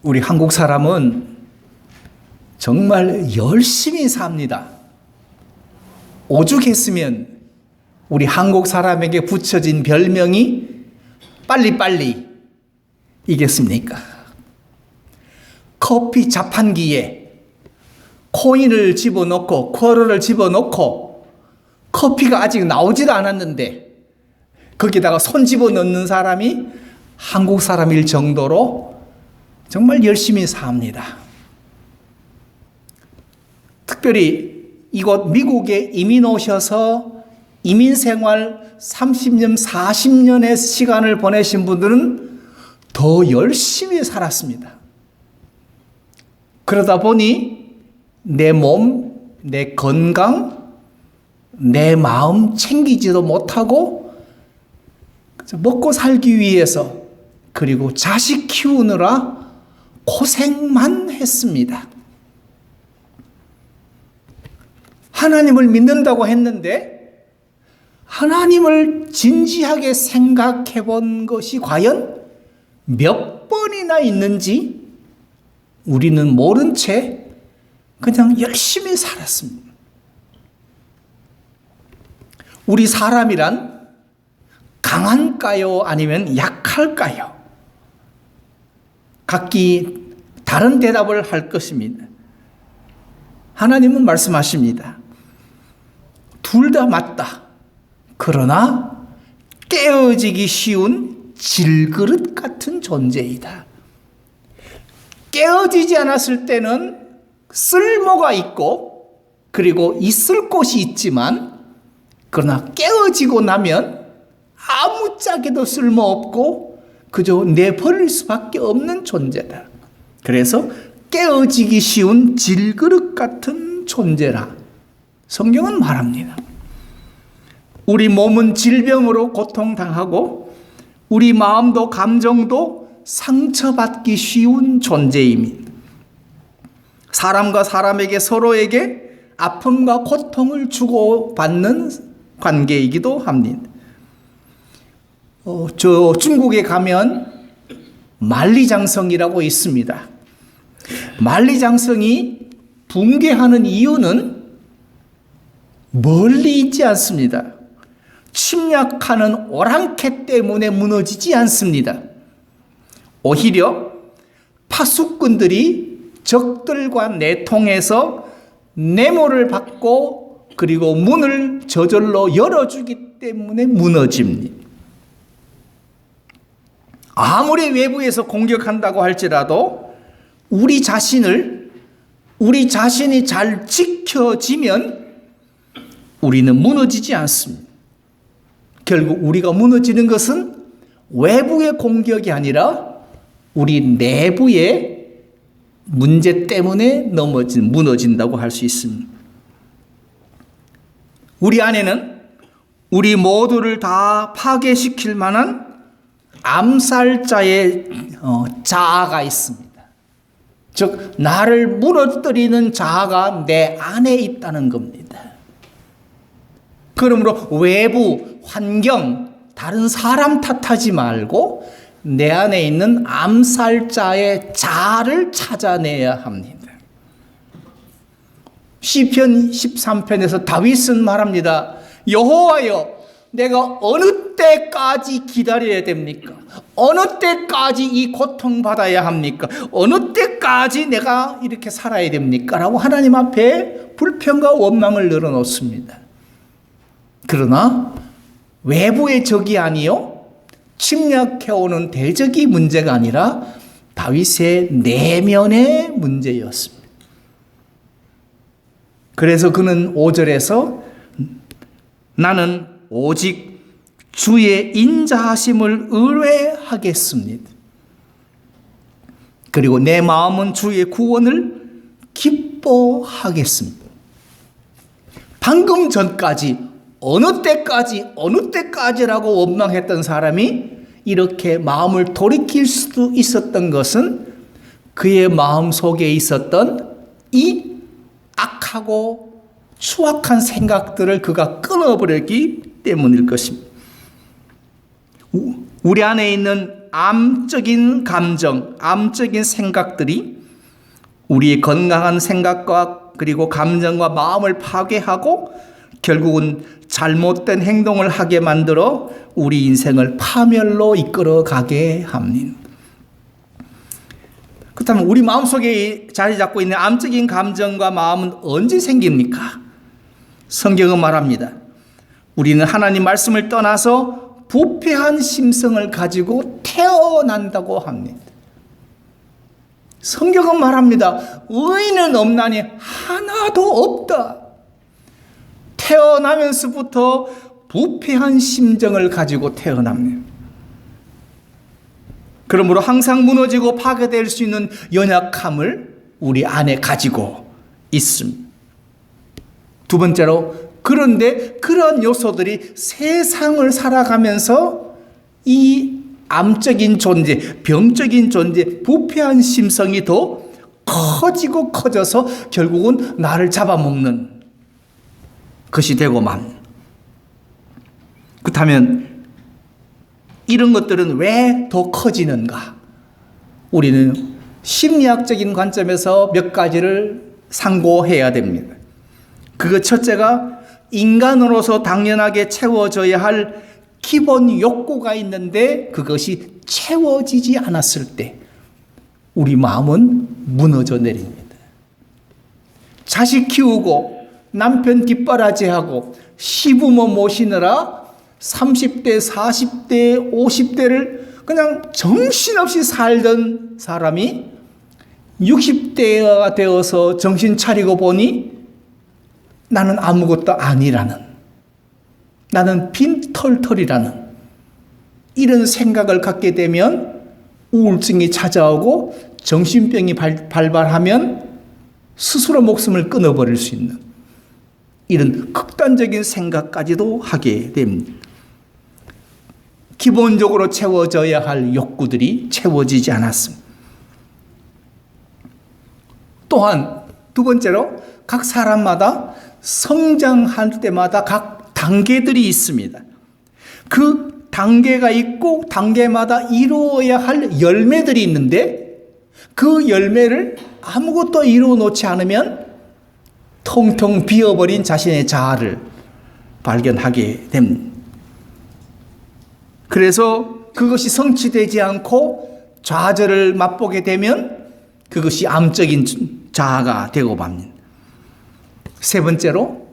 우리 한국 사람은 정말 열심히 삽니다. 오죽했으면 우리 한국 사람에게 붙여진 별명이 빨리빨리 이겠습니까? 커피 자판기에 코인을 집어넣고 쿼러를 집어넣고 커피가 아직 나오지도 않았는데 거기다가 손 집어넣는 사람이 한국 사람일 정도로 정말 열심히 삽니다. 특별히 이곳 미국에 이민 오셔서 이민 생활 30년, 40년의 시간을 보내신 분들은 더 열심히 살았습니다. 그러다 보니 내 몸, 내 건강, 내 마음 챙기지도 못하고 먹고 살기 위해서 그리고 자식 키우느라 고생만 했습니다. 하나님을 믿는다고 했는데 하나님을 진지하게 생각해 본 것이 과연 몇 번이나 있는지 우리는 모른 채 그냥 열심히 살았습니다. 우리 사람이란 강한가요? 아니면 약할까요? 각기 다른 대답을 할 것입니다. 하나님은 말씀하십니다. 둘 다 맞다. 그러나 깨어지기 쉬운 질그릇 같은 존재이다. 깨어지지 않았을 때는 쓸모가 있고 그리고 있을 곳이 있지만 그러나 깨어지고 나면 아무짝에도 쓸모없고 그저 내버릴 수밖에 없는 존재다. 그래서 깨어지기 쉬운 질그릇 같은 존재라 성경은 말합니다. 우리 몸은 질병으로 고통당하고 우리 마음도 감정도 상처받기 쉬운 존재입니다. 사람과 사람에게 서로에게 아픔과 고통을 주고받는 관계이기도 합니다. 저 중국에 가면 만리장성이라고 있습니다. 만리장성이 붕괴하는 이유는 멀리 있지 않습니다. 침략하는 오랑캐 때문에 무너지지 않습니다. 오히려 파수꾼들이 적들과 내통해서 내모를 받고 그리고 문을 저절로 열어주기 때문에 무너집니다. 아무리 외부에서 공격한다고 할지라도 우리 자신이 잘 지켜지면 우리는 무너지지 않습니다. 결국 우리가 무너지는 것은 외부의 공격이 아니라 우리 내부의 문제 때문에 무너진다고 할 수 있습니다. 우리 안에는 우리 모두를 다 파괴시킬 만한 암살자의 자아가 있습니다. 즉 나를 무너뜨리는 자아가 내 안에 있다는 겁니다. 그러므로 외부, 환경, 다른 사람 탓하지 말고 내 안에 있는 암살자의 자아를 찾아내야 합니다. 시편 13편에서 다윗은 말합니다. 여호와여, 내가 어느 때까지 기다려야 됩니까? 어느 때까지 이 고통받아야 합니까? 어느 때까지 내가 이렇게 살아야 됩니까? 라고 하나님 앞에 불평과 원망을 늘어놓습니다. 그러나 외부의 적이 아니요 침략해오는 대적이 문제가 아니라 다윗의 내면의 문제였습니다. 그래서 그는 5절에서 나는 오직 주의 인자하심을 의뢰하겠습니다. 그리고 내 마음은 주의 구원을 기뻐하겠습니다. 방금 전까지 어느 때까지라고 원망했던 사람이 이렇게 마음을 돌이킬 수도 있었던 것은 그의 마음 속에 있었던 이 악하고 추악한 생각들을 그가 끊어버렸기 때문일 것입니다. 우리 안에 있는 암적인 감정, 암적인 생각들이 우리의 건강한 생각과 그리고 감정과 마음을 파괴하고 결국은 잘못된 행동을 하게 만들어 우리 인생을 파멸로 이끌어 가게 합니다. 그렇다면 우리 마음속에 자리 잡고 있는 암적인 감정과 마음은 언제 생깁니까? 성경은 말합니다. 우리는 하나님 말씀을 떠나서 부패한 심성을 가지고 태어난다고 합니다. 성경은 말합니다. 의인은 없나니 하나도 없다. 태어나면서부터 부패한 심정을 가지고 태어납니다. 그러므로 항상 무너지고 파괴될 수 있는 연약함을 우리 안에 가지고 있습니다. 두 번째로, 그런데 그런 요소들이 세상을 살아가면서 이 암적인 존재, 병적인 존재, 부패한 심성이 더 커지고 커져서 결국은 나를 잡아먹는 것이 되고 만. 그렇다면 이런 것들은 왜 더 커지는가? 우리는 심리학적인 관점에서 몇 가지를 상고해야 됩니다. 그 첫째가 인간으로서 당연하게 채워져야 할 기본 욕구가 있는데 그것이 채워지지 않았을 때 우리 마음은 무너져 내립니다. 자식 키우고 남편 뒷바라지하고 시부모 모시느라 30대, 40대, 50대를 그냥 정신없이 살던 사람이 60대가 되어서 정신 차리고 보니 나는 아무것도 아니라는, 나는 빈털털이라는 이런 생각을 갖게 되면 우울증이 찾아오고 정신병이 발발하면 스스로 목숨을 끊어버릴 수 있는 이런 극단적인 생각까지도 하게 됩니다. 기본적으로 채워져야 할 욕구들이 채워지지 않았습니다. 또한 두 번째로 각 사람마다 성장할 때마다 각 단계들이 있습니다. 그 단계가 있고 단계마다 이루어야 할 열매들이 있는데 그 열매를 아무것도 이루어 놓지 않으면 텅텅 비어버린 자신의 자아를 발견하게 됩니다. 그래서 그것이 성취되지 않고 좌절을 맛보게 되면 그것이 암적인 자아가 되고 맙니다. 세 번째로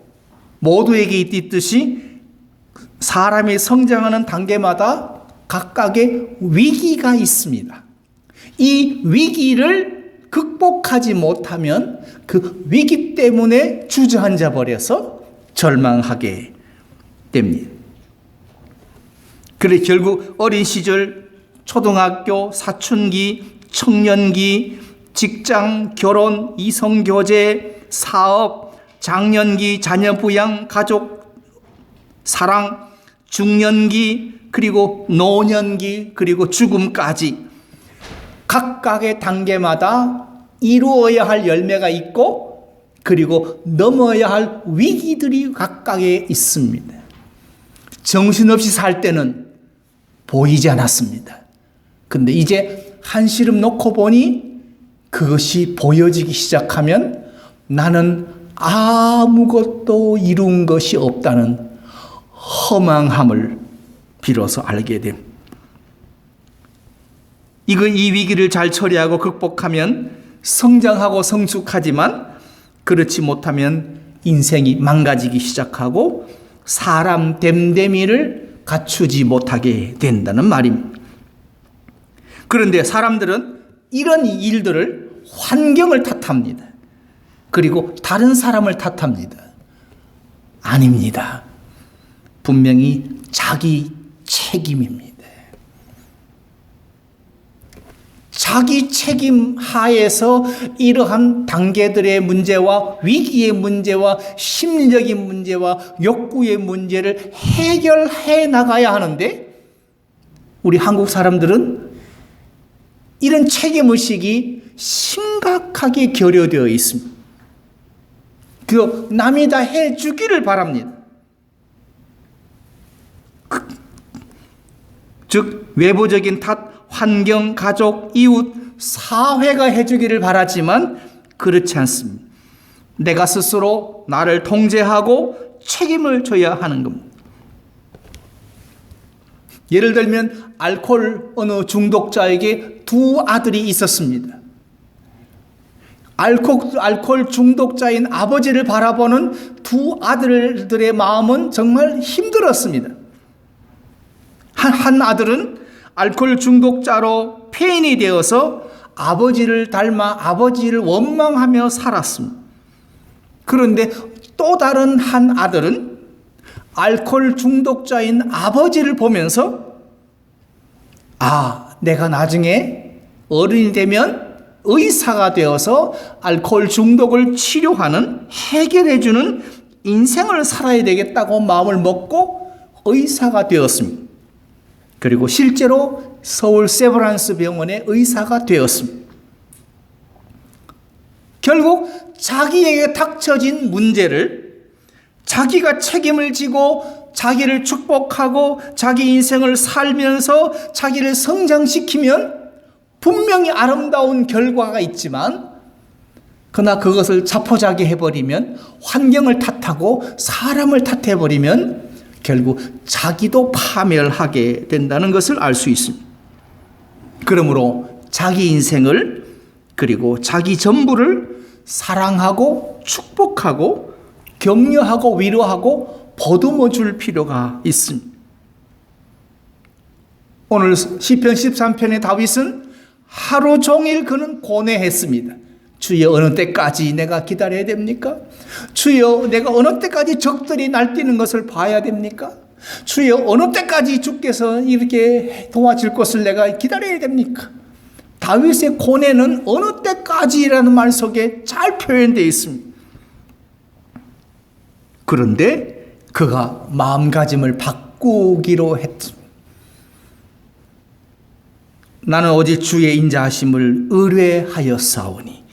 모두에게 있듯이 사람이 성장하는 단계마다 각각의 위기가 있습니다. 이 위기를 극복하지 못하면 그 위기 때문에 주저앉아 버려서 절망하게 됩니다. 그래 결국 어린 시절, 초등학교, 사춘기, 청년기, 직장, 결혼, 이성교제, 사업, 장년기, 자녀 부양, 가족, 사랑, 중년기, 그리고 노년기, 그리고 죽음까지 각각의 단계마다 이루어야 할 열매가 있고 그리고 넘어야 할 위기들이 각각에 있습니다. 정신없이 살 때는 보이지 않았습니다. 근데 이제 한시름 놓고 보니 그것이 보여지기 시작하면 나는 아무것도 이룬 것이 없다는 허망함을 비로소 알게 됨. 이 위기를 잘 처리하고 극복하면 성장하고 성숙하지만 그렇지 못하면 인생이 망가지기 시작하고 사람 됨됨이를 갖추지 못하게 된다는 말입니다. 그런데 사람들은 이런 일들을 환경을 탓합니다. 그리고 다른 사람을 탓합니다. 아닙니다. 분명히 자기 책임입니다. 자기 책임 하에서 이러한 단계들의 문제와 위기의 문제와 심리적인 문제와 욕구의 문제를 해결해 나가야 하는데 우리 한국 사람들은 이런 책임의식이 심각하게 결여되어 있습니다. 그 남이 다 해주기를 바랍니다. 즉 외부적인 탓, 환경, 가족, 이웃, 사회가 해주기를 바라지만 그렇지 않습니다. 내가 스스로 나를 통제하고 책임을 져야 하는 겁니다. 예를 들면 알코올 어느 중독자에게 두 아들이 있었습니다. 알코올 중독자인 아버지를 바라보는 두 아들들의 마음은 정말 힘들었습니다. 한 아들은 알코올 중독자로 폐인이 되어서 아버지를 닮아 아버지를 원망하며 살았습니다. 그런데 또 다른 한 아들은 알코올 중독자인 아버지를 보면서 내가 나중에 어른이 되면 의사가 되어서 알코올 중독을 치료하는, 해결해주는 인생을 살아야 되겠다고 마음을 먹고 의사가 되었습니다. 그리고 실제로 서울 세브란스 병원의 의사가 되었습니다. 결국 자기에게 닥쳐진 문제를 자기가 책임을 지고 자기를 축복하고 자기 인생을 살면서 자기를 성장시키면 분명히 아름다운 결과가 있지만, 그러나 그것을 자포자기 해버리면, 환경을 탓하고 사람을 탓해버리면 결국 자기도 파멸하게 된다는 것을 알 수 있습니다. 그러므로 자기 인생을, 그리고 자기 전부를 사랑하고 축복하고 격려하고 위로하고 보듬어 줄 필요가 있습니다. 오늘 시편 13편의 다윗은 하루 종일 그는 고뇌했습니다. 주여, 어느 때까지 내가 기다려야 됩니까? 주여, 내가 어느 때까지 적들이 날뛰는 것을 봐야 됩니까? 주여, 어느 때까지 주께서 이렇게 도와줄 것을 내가 기다려야 됩니까? 다윗의 고뇌는 어느 때까지라는 말 속에 잘 표현되어 있습니다. 그런데 그가 마음가짐을 바꾸기로 했습니다. 나는 오직 주의 인자하심을 의뢰하였사오니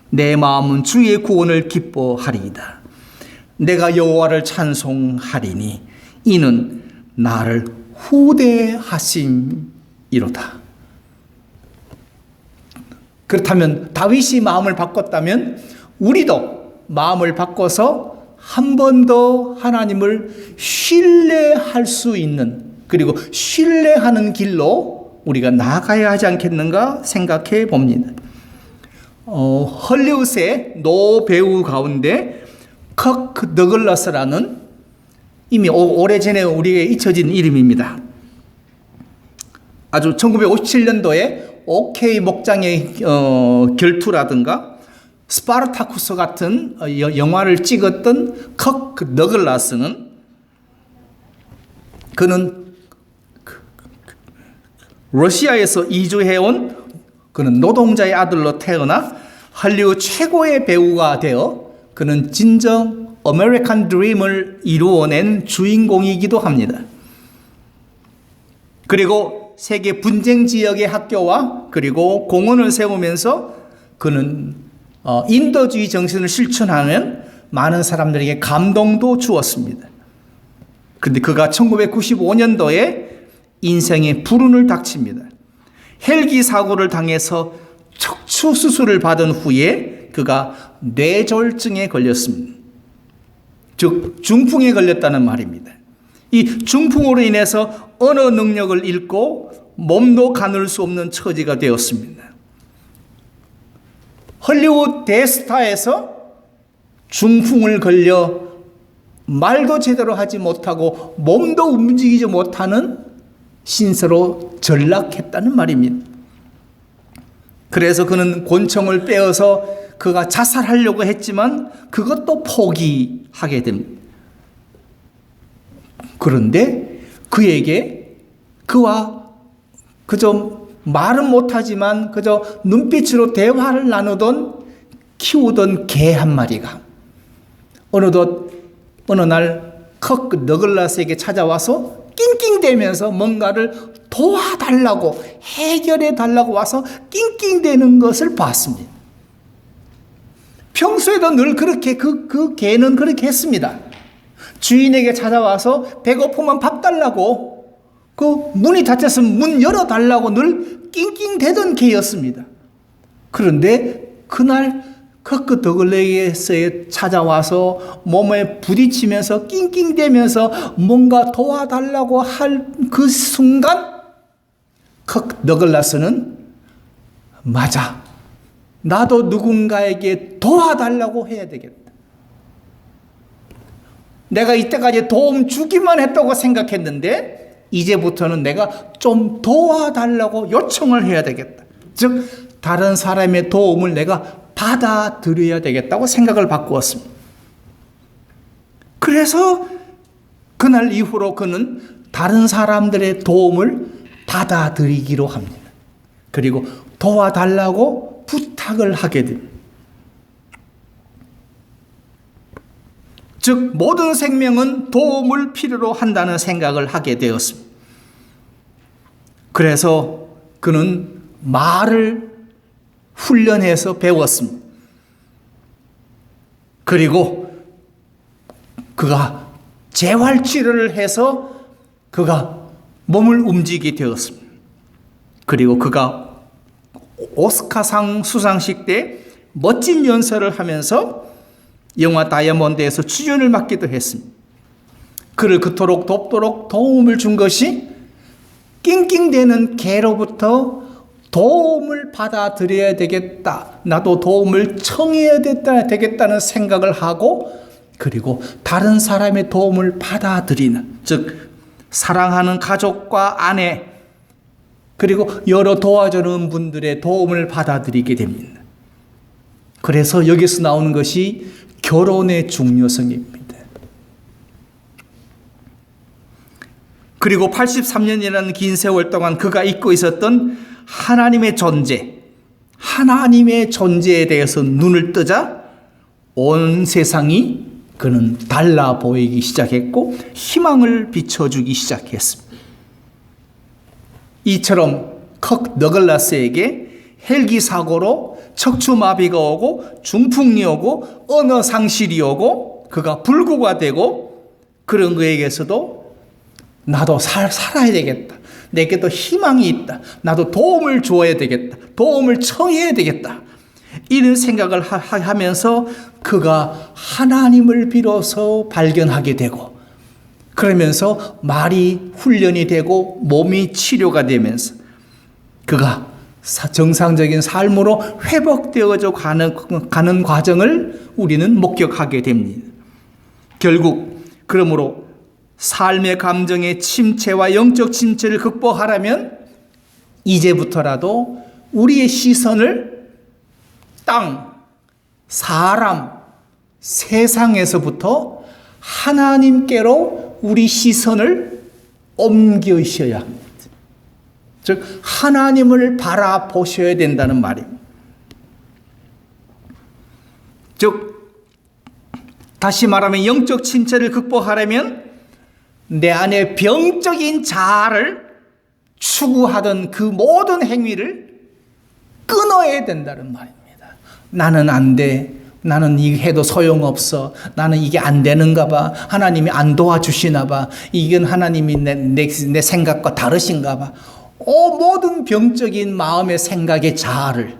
내 마음은 주의 구원을 기뻐하리이다. 내가 여호와를 찬송하리니 이는 나를 후대하심이로다. 그렇다면 다윗이 마음을 바꿨다면 우리도 마음을 바꿔서 한 번 더 하나님을 신뢰할 수 있는, 그리고 신뢰하는 길로 우리가 나아가야 하지 않겠는가 생각해 봅니다. 헐리우드의 노배우 가운데 커크 더글라스라는, 이미 오래전에 우리에게 잊혀진 이름입니다. 아주 1957년도에 OK 목장의 결투라든가 스파르타쿠스 같은 영화를 찍었던 커크 더글라스는, 그는 러시아에서 이주해온 그는 노동자의 아들로 태어나 할리우드 최고의 배우가 되어 그는 진정 아메리칸 드림을 이루어낸 주인공이기도 합니다. 그리고 세계 분쟁 지역의 학교와 그리고 공원을 세우면서 그는 인도주의 정신을 실천하는 많은 사람들에게 감동도 주었습니다. 그런데 그가 1995년도에 인생의 불운을 닥칩니다. 헬기 사고를 당해서 척추 수술을 받은 후에 그가 뇌졸중에 걸렸습니다. 즉 중풍에 걸렸다는 말입니다. 이 중풍으로 인해서 언어 능력을 잃고 몸도 가눌 수 없는 처지가 되었습니다. 헐리우드 대스타에서 중풍을 걸려 말도 제대로 하지 못하고 몸도 움직이지 못하는 신세로 전락했다는 말입니다. 그래서 그는 권총을 빼어서 그가 자살하려고 했지만 그것도 포기하게 됩니다. 그런데 그에게 그와 그저 말은 못하지만 그저 눈빛으로 대화를 나누던 키우던 개 한 마리가 어느 날 커크 더글라스에게 찾아와서 낑낑대면서 뭔가를 도와달라고, 해결해달라고 와서 낑낑대는 것을 봤습니다. 평소에도 늘 그렇게 그 개는 그렇게 했습니다. 주인에게 찾아와서 배고프면 밥 달라고 그 문이 닫혔으면 문 열어달라고 늘 낑낑대던 개였습니다. 그런데 그날 kö끄더글레에서 찾아와서 몸에 부딪히면서 낑낑대면서 뭔가 도와달라고 할 그 순간 너글라스는 맞아, 나도 누군가에게 도와달라고 해야 되겠다. 내가 이때까지 도움 주기만 했다고 생각했는데 이제부터는 내가 좀 도와달라고 요청을 해야 되겠다. 즉 다른 사람의 도움을 내가 받아들여야 되겠다고 생각을 바꾸었습니다. 그래서 그날 이후로 그는 다른 사람들의 도움을 받아들이기로 합니다. 그리고 도와달라고 부탁을 하게 됩니다. 즉 모든 생명은 도움을 필요로 한다는 생각을 하게 되었습니다. 그래서 그는 말을 훈련해서 배웠습니다. 그리고 그가 재활치료를 해서 그가 몸을 움직이게 되었습니다. 그리고 그가 오스카상 수상식 때 멋진 연설을 하면서 영화 다이아몬드에서 출연을 맡기도 했습니다. 그를 그토록 돕도록 도움을 준 것이 낑낑대는 개로부터 도움을 받아들여야 되겠다, 나도 도움을 청해야 되겠다는 생각을 하고, 그리고 다른 사람의 도움을 받아들이는, 즉 사랑하는 가족과 아내 그리고 여러 도와주는 분들의 도움을 받아들이게 됩니다. 그래서 여기서 나오는 것이 결혼의 중요성입니다. 그리고 83년이라는 긴 세월 동안 그가 잊고 있었던 하나님의 존재에 대해서 눈을 뜨자 온 세상이 그는 달라 보이기 시작했고 희망을 비춰주기 시작했습니다. 이처럼 너글라스에게 헬기 사고로 척추마비가 오고 중풍이 오고 언어 상실이 오고 그가 불구가 되고, 그런 그에게서도 나도 살아야 되겠다, 내게도 희망이 있다, 나도 도움을 줘야 되겠다, 도움을 청해야 되겠다, 이런 생각을 하면서 그가 하나님을 비로소 발견하게 되고, 그러면서 말이 훈련이 되고 몸이 치료가 되면서 그가 정상적인 삶으로 회복되어져 가는 과정을 우리는 목격하게 됩니다. 결국 그러므로 삶의 감정의 침체와 영적 침체를 극복하려면 이제부터라도 우리의 시선을 땅, 사람, 세상에서부터 하나님께로 우리 시선을 옮기셔야 합니다. 즉 하나님을 바라보셔야 된다는 말입니다. 즉 다시 말하면 영적 침체를 극복하려면 내 안에 병적인 자아를 추구하던 그 모든 행위를 끊어야 된다는 말입니다. 나는 안 돼, 나는 이거 해도 소용없어, 나는 이게 안 되는가 봐, 하나님이 안 도와주시나 봐, 이건 하나님이 내 생각과 다르신가 봐, 모든 병적인 마음의 생각의 자아를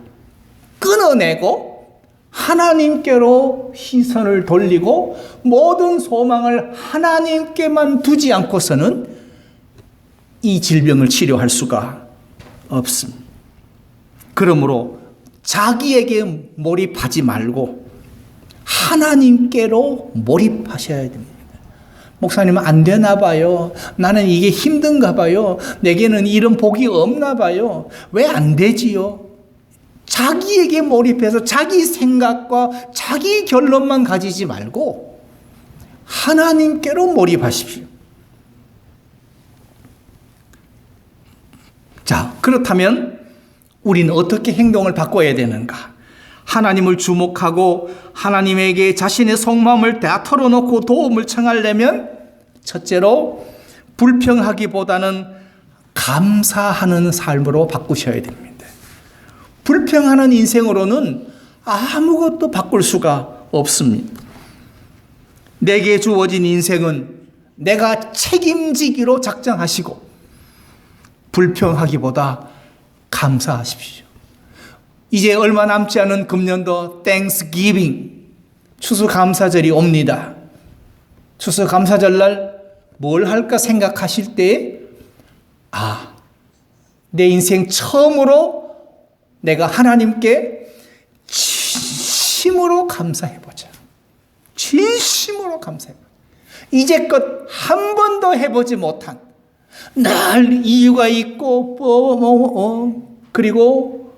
끊어내고 하나님께로 시선을 돌리고 모든 소망을 하나님께만 두지 않고서는 이 질병을 치료할 수가 없습니다. 그러므로 자기에게 몰입하지 말고 하나님께로 몰입하셔야 됩니다. 목사님은 안 되나 봐요. 나는 이게 힘든가 봐요. 내게는 이런 복이 없나 봐요. 왜 안 되지요? 자기에게 몰입해서 자기 생각과 자기 결론만 가지지 말고 하나님께로 몰입하십시오. 자, 그렇다면 우리는 어떻게 행동을 바꿔야 되는가? 하나님을 주목하고 하나님에게 자신의 속마음을 다 털어놓고 도움을 청하려면 첫째로 불평하기보다는 감사하는 삶으로 바꾸셔야 됩니다. 불평하는 인생으로는 아무것도 바꿀 수가 없습니다. 내게 주어진 인생은 내가 책임지기로 작정하시고 불평하기보다 감사하십시오. 이제 얼마 남지 않은 금년도 땡스기빙, 추수감사절이 옵니다. 추수감사절날 뭘 할까 생각하실 때, 내 인생 처음으로 내가 하나님께 진심으로 감사해보자. 진심으로 감사해보자. 이제껏 한 번도 해보지 못한, 늘 이유가 있고 그리고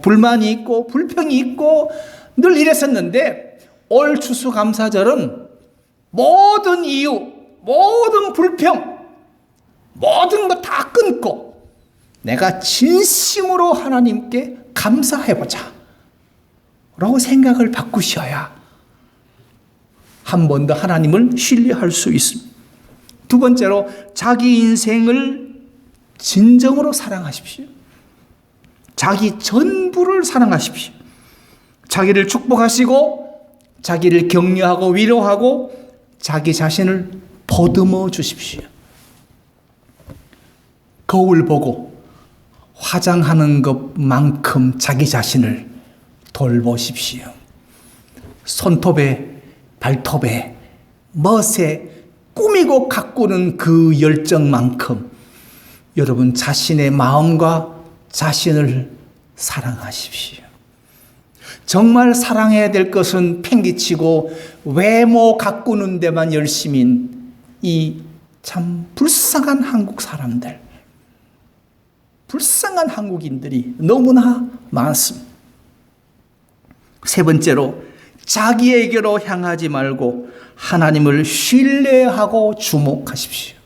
불만이 있고 불평이 있고 늘 이랬었는데, 올 추수감사절은 모든 이유, 모든 불평, 모든 거 다 끊고 내가 진심으로 하나님께 감사해보자 라고 생각을 바꾸셔야 한 번 더 하나님을 신뢰할 수 있습니다. 두 번째로, 자기 인생을 진정으로 사랑하십시오. 자기 전부를 사랑하십시오. 자기를 축복하시고 자기를 격려하고 위로하고 자기 자신을 보듬어 주십시오. 거울 보고 화장하는 것만큼 자기 자신을 돌보십시오. 손톱에 발톱에 멋에 꾸미고 가꾸는 그 열정만큼 여러분 자신의 마음과 자신을 사랑하십시오. 정말 사랑해야 될 것은 팽개치고 외모 가꾸는 데만 열심인 이 참 불쌍한 한국 사람들, 불쌍한 한국인들이 너무나 많습니다. 세 번째로, 자기에게로 향하지 말고 하나님을 신뢰하고 주목하십시오.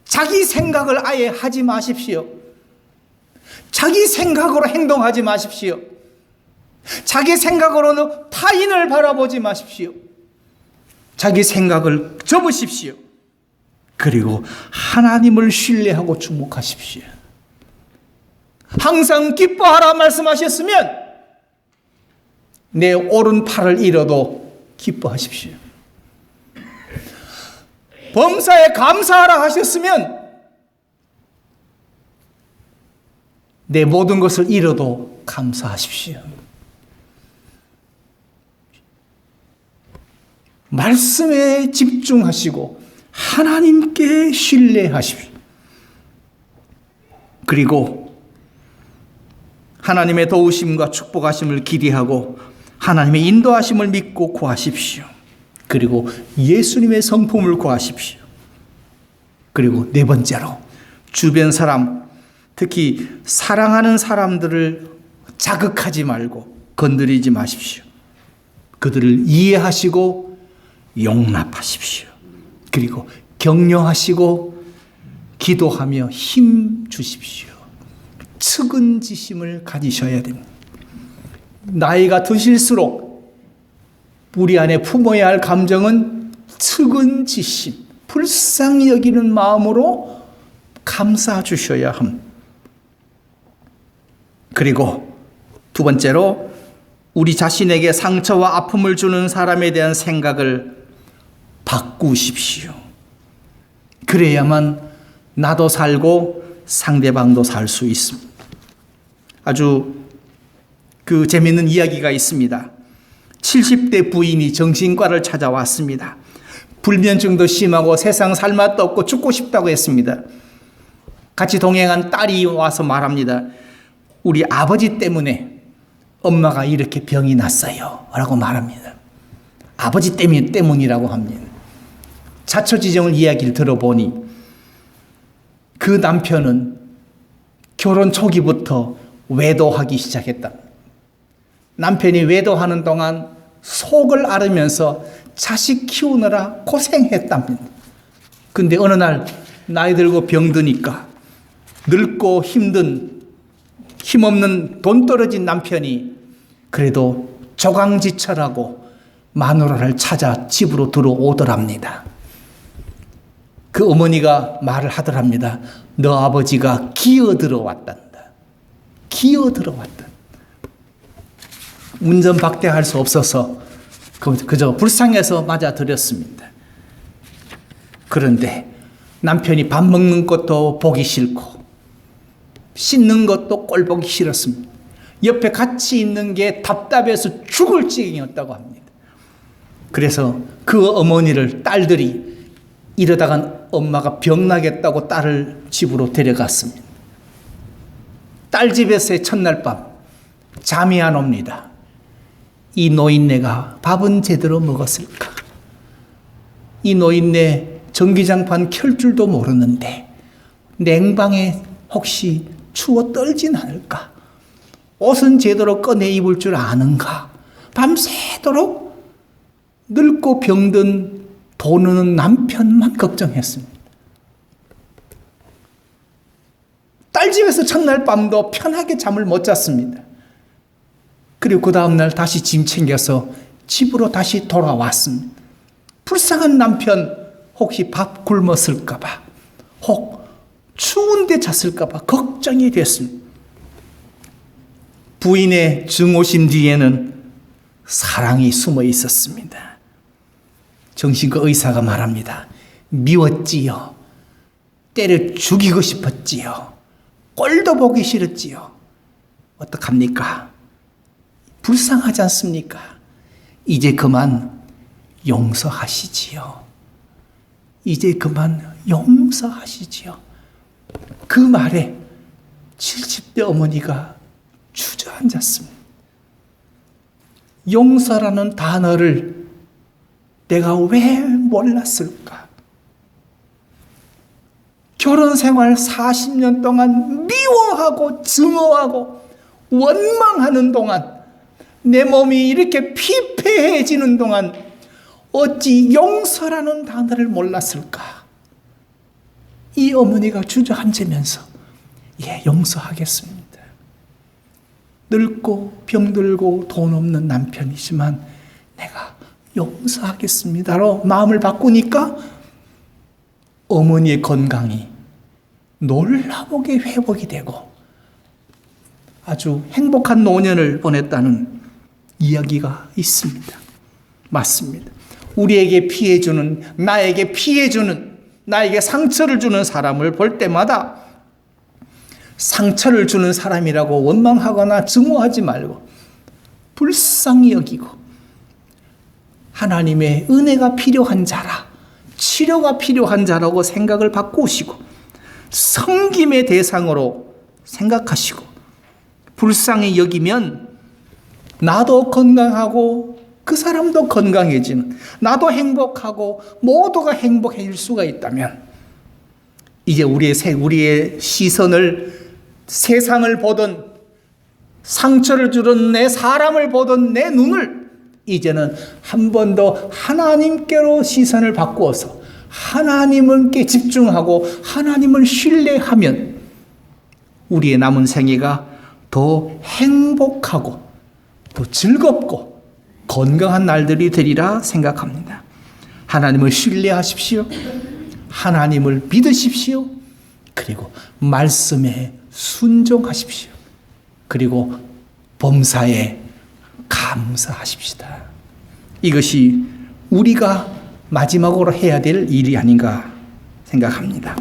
자기 생각을 아예 하지 마십시오. 자기 생각으로 행동하지 마십시오. 자기 생각으로는 타인을 바라보지 마십시오. 자기 생각을 접으십시오. 그리고 하나님을 신뢰하고 주목하십시오. 항상 기뻐하라 말씀하셨으면 내 오른팔을 잃어도 기뻐하십시오. 범사에 감사하라 하셨으면 내 모든 것을 잃어도 감사하십시오. 말씀에 집중하시고 하나님께 신뢰하십시오. 그리고 하나님의 도우심과 축복하심을 기대하고 하나님의 인도하심을 믿고 구하십시오. 그리고 예수님의 성품을 구하십시오. 그리고 네 번째로, 주변 사람, 특히 사랑하는 사람들을 자극하지 말고 건드리지 마십시오. 그들을 이해하시고 용납하십시오. 그리고 격려하시고 기도하며 힘 주십시오. 측은지심을 가지셔야 됩니다. 나이가 드실수록 우리 안에 품어야 할 감정은 측은지심, 불쌍히 여기는 마음으로 감싸 주셔야 합니다. 그리고 두 번째로, 우리 자신에게 상처와 아픔을 주는 사람에 대한 생각을 바꾸십시오. 그래야만 나도 살고 상대방도 살 수 있습니다. 아주 재미있는 이야기가 있습니다. 70대 부인이 정신과를 찾아왔습니다. 불면증도 심하고 세상 살 맛도 없고 죽고 싶다고 했습니다. 같이 동행한 딸이 와서 말합니다. 우리 아버지 때문에 엄마가 이렇게 병이 났어요 라고 말합니다. 아버지 때문이라고 합니다. 자초지종을 이야기를 들어보니 그 남편은 결혼 초기부터 외도하기 시작했다. 남편이 외도하는 동안 속을 앓으면서 자식 키우느라 고생했답니다. 근데 어느 날 나이 들고 병드니까 늙고 힘없는 돈 떨어진 남편이 그래도 조강지철하고 마누라를 찾아 집으로 들어오더랍니다. 그 어머니가 말을 하더랍니다. 너 아버지가 기어들어왔단다. 기어들어왔다. 운전박대할 수 없어서 그저 불쌍해서 맞아들였습니다. 그런데 남편이 밥 먹는 것도 보기 싫고 씻는 것도 꼴 보기 싫었습니다. 옆에 같이 있는 게 답답해서 죽을 지경이었다고 합니다. 그래서 그 어머니를 딸들이 이러다간 엄마가 병나겠다고 딸을 집으로 데려갔습니다. 딸 집에서의 첫날 밤 잠이 안 옵니다. 이 노인네가 밥은 제대로 먹었을까? 이 노인네 전기장판 켤 줄도 모르는데 냉방에 혹시 추워 떨진 않을까? 옷은 제대로 꺼내 입을 줄 아는가? 밤새도록 늙고 병든 도는 남편만 걱정했습니다. 딸 집에서 첫날 밤도 편하게 잠을 못 잤습니다. 그리고 그 다음날 다시 짐 챙겨서 집으로 다시 돌아왔습니다. 불쌍한 남편 혹시 밥 굶었을까봐, 혹 추운데 잤을까봐 걱정이 됐습니다. 부인의 증오심 뒤에는 사랑이 숨어 있었습니다. 정신과 의사가 말합니다. 미웠지요. 때려 죽이고 싶었지요. 꼴도 보기 싫었지요. 어떡합니까? 불쌍하지 않습니까? 이제 그만 용서하시지요. 이제 그만 용서하시지요. 그 말에 70대 어머니가 주저앉았습니다. 용서라는 단어를 내가 왜 몰랐을까? 결혼 생활 40년 동안 미워하고 증오하고 원망하는 동안, 내 몸이 이렇게 피폐해지는 동안 어찌 용서라는 단어를 몰랐을까? 이 어머니가 주저앉으면서 용서하겠습니다. 늙고 병들고 돈 없는 남편이지만 내가 용서하겠습니다로 마음을 바꾸니까 어머니의 건강이 놀라보게 회복이 되고 아주 행복한 노년을 보냈다는 이야기가 있습니다. 맞습니다. 우리에게 피해주는, 나에게 피해주는, 나에게 상처를 주는 사람을 볼 때마다 상처를 주는 사람이라고 원망하거나 증오하지 말고 불쌍히 여기고 하나님의 은혜가 필요한 자라, 치료가 필요한 자라고 생각을 바꾸시고 섬김의 대상으로 생각하시고 불쌍히 여기면 나도 건강하고 그 사람도 건강해지는, 나도 행복하고 모두가 행복해질 수가 있다면 이제 우리의 시선을 세상을 보던, 상처를 주던 내 사람을 보던 내 눈을 이제는 한 번 더 하나님께로 시선을 바꾸어서 하나님께 집중하고 하나님을 신뢰하면 우리의 남은 생애가 더 행복하고 더 즐겁고 건강한 날들이 되리라 생각합니다. 하나님을 신뢰하십시오. 하나님을 믿으십시오. 그리고 말씀에 순종하십시오. 그리고 범사에 감사하십시다. 이것이 우리가 마지막으로 해야 될 일이 아닌가 생각합니다.